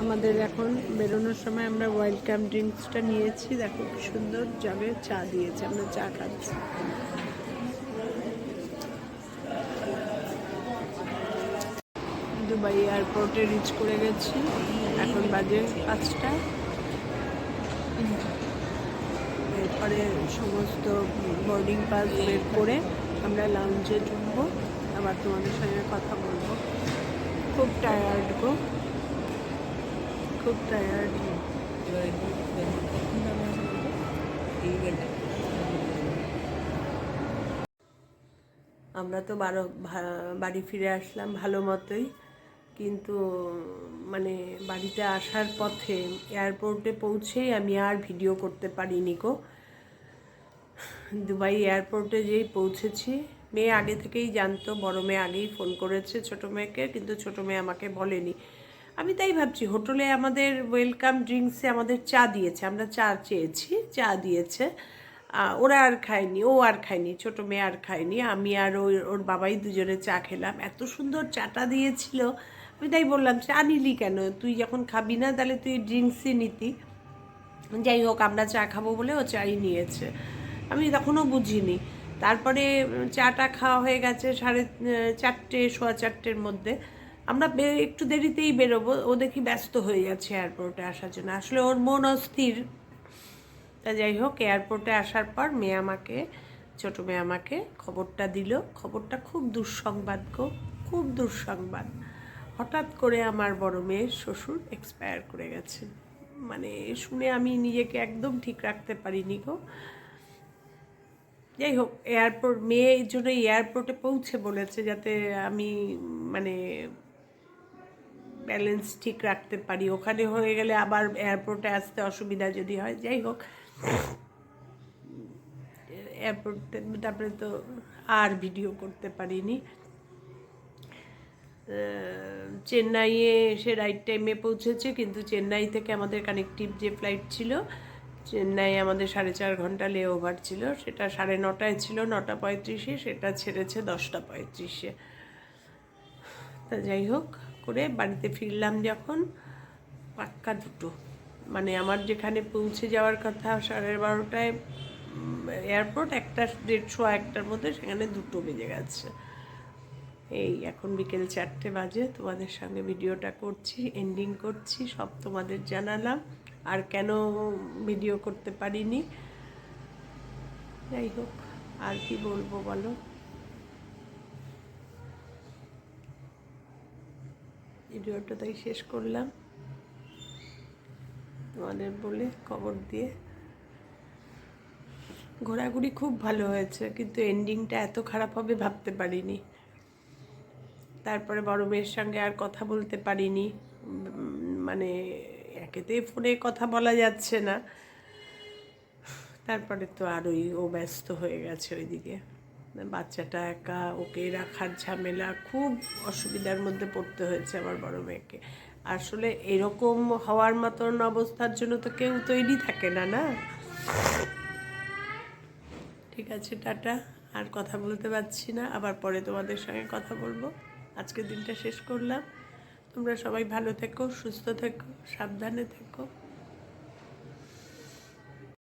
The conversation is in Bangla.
আমাদের এখন বেরোনোর সময় আমরা ওয়েলকাম ড্রিঙ্কসটা নিয়েছি। দেখো কি সুন্দর জাগে চা দিয়েছে, আমরা চা খাচ্ছি। দুবাই এয়ারপোর্টে রিচ করে গেছি, এখন বাজে 5টা। এরপরে সমস্ত বোর্ডিং পাস বের করে আমরা লাউঞ্জে ঢুকবো, আবার তোমাদের সঙ্গে কথা বলবো। খুব টায়ার্ড গো, খুব টায়ার্ড। আমরা তো বাড়ি ফিরে আসলাম ভালো মতোই, কিন্তু মানে বাড়িতে আসার পথে এয়ারপোর্টে পৌঁছেই আমি আর ভিডিও করতে পারিনি গো। দুবাই এয়ারপোর্টে যেই পৌঁছেছি, মেয়ে আগে থেকেই জানতো, বড় মেয়ে আগেই ফোন করেছে ছোটো মেয়েকে, কিন্তু ছোটো মেয়ে আমাকে বলেনি। আমি তাই ভাবছি হোটেলে আমাদের ওয়েলকাম ড্রিঙ্কসে আমাদের চা দিয়েছে, আমরা চা চেয়েছি, চা দিয়েছে, ওরা আর খায়নি, ও আর খায়নি, ছোটো মেয়ে আর খায়নি, আমি আর ওর বাবাই দুজনে চা খেলাম। এত সুন্দর চাটা দিয়েছিল, আমি তাই বললাম চা নিলি কেন, তুই যখন খাবি না তাহলে তুই ড্রিঙ্কসই নিতি। যাই হোক, আমরা চা খাবো বলে ও চাই নিয়েছে, আমি তখনও বুঝিনি। তারপরে চাটা খাওয়া হয়ে গেছে 4:30, 4:15 মধ্যে। আমরা একটু দেরিতেই বেরোবো, ও দেখি ব্যস্ত হয়ে যাচ্ছে এয়ারপোর্টে আসার জন্য, আসলে ওর মন অস্থির। তা যাই হোক, এয়ারপোর্টে আসার পর ছোটো মেয়ে আমাকে খবরটা দিল। খবরটা খুব দুঃসংবাদ গো, খুব দুঃসংবাদ। হঠাৎ করে আমার বড় মেয়ের শ্বশুর এক্সপায়ার করে গেছেন। মানে শুনে আমি নিজেকে একদম ঠিক রাখতে পারিনি গো। যাই হোক, মেয়ে এই জন্য এয়ারপোর্টে পৌঁছে বলেছে যাতে আমি মানে ব্যালেন্স ঠিক রাখতে পারি, ওখানে হয়ে গেলে আবার এয়ারপোর্টে আসতে অসুবিধা যদি হয়। যাই হোক, এয়ারপোর্টে তারপরে তো আর ভিডিও করতে পারিনি। চেন্নাইয়ে এসে রাইট টাইমে পৌঁছেছে, কিন্তু চেন্নাই থেকে আমাদের কানেক্টিভ যে ফ্লাইট ছিল, চেন্নাই আমাদের 4.5 ঘন্টা লে ওভার ছিল, সেটা 9:30 ছিল, 9:35-এ, সেটা ছেড়েছে 10:35-এ। তা যাই হোক করে বাড়িতে ফিরলাম যখন, পাক্কা 2টো, মানে আমার যেখানে পৌঁছে যাওয়ার কথা 12:30টায় এয়ারপোর্ট, 1:30-1টার মধ্যে সেখানে 2টো বেজে গেছে। এই এখন বিকেল 4টে বাজে, তোমাদের সঙ্গে ভিডিওটা করছি, এন্ডিং করছি, সব তোমাদের জানালাম। আর কেন ভিডিও করতে পারিনি, যাই হোক, আর কি বলবো বলো। ভিডিওটা তাই শেষ করলাম তোমাদের বলে, খবর দিয়ে। ঘোরাঘুরি খুব ভালো হয়েছে, কিন্তু এন্ডিংটা এত খারাপ হবে ভাবতে পারিনি। তারপরে বড় মেয়ের সঙ্গে আর কথা বলতে পারিনি, মানে একেতে ফোনে কথা বলা যাচ্ছে না, তারপরে তো আরোই ও ব্যস্ত হয়ে গেছে ওইদিকে। বাচ্চাটা একা, ওকে রাখার ঝামেলা, খুব অসুবিধার মধ্যে পড়তে হয়েছে আমার বড় মেয়েকে। আসলে এরকম হওয়ার মতন অবস্থার জন্য তো কেউ তৈরি থাকে না, না? ঠিক আছে, টাটা। আর কথা বলতে পারছি না, আবার পরে তোমাদের সঙ্গে কথা বলবো। আজকের দিনটা শেষ করলাম। তোমরা সবাই ভালো থেকো, সুস্থ থেকো, সাবধানে থেকো।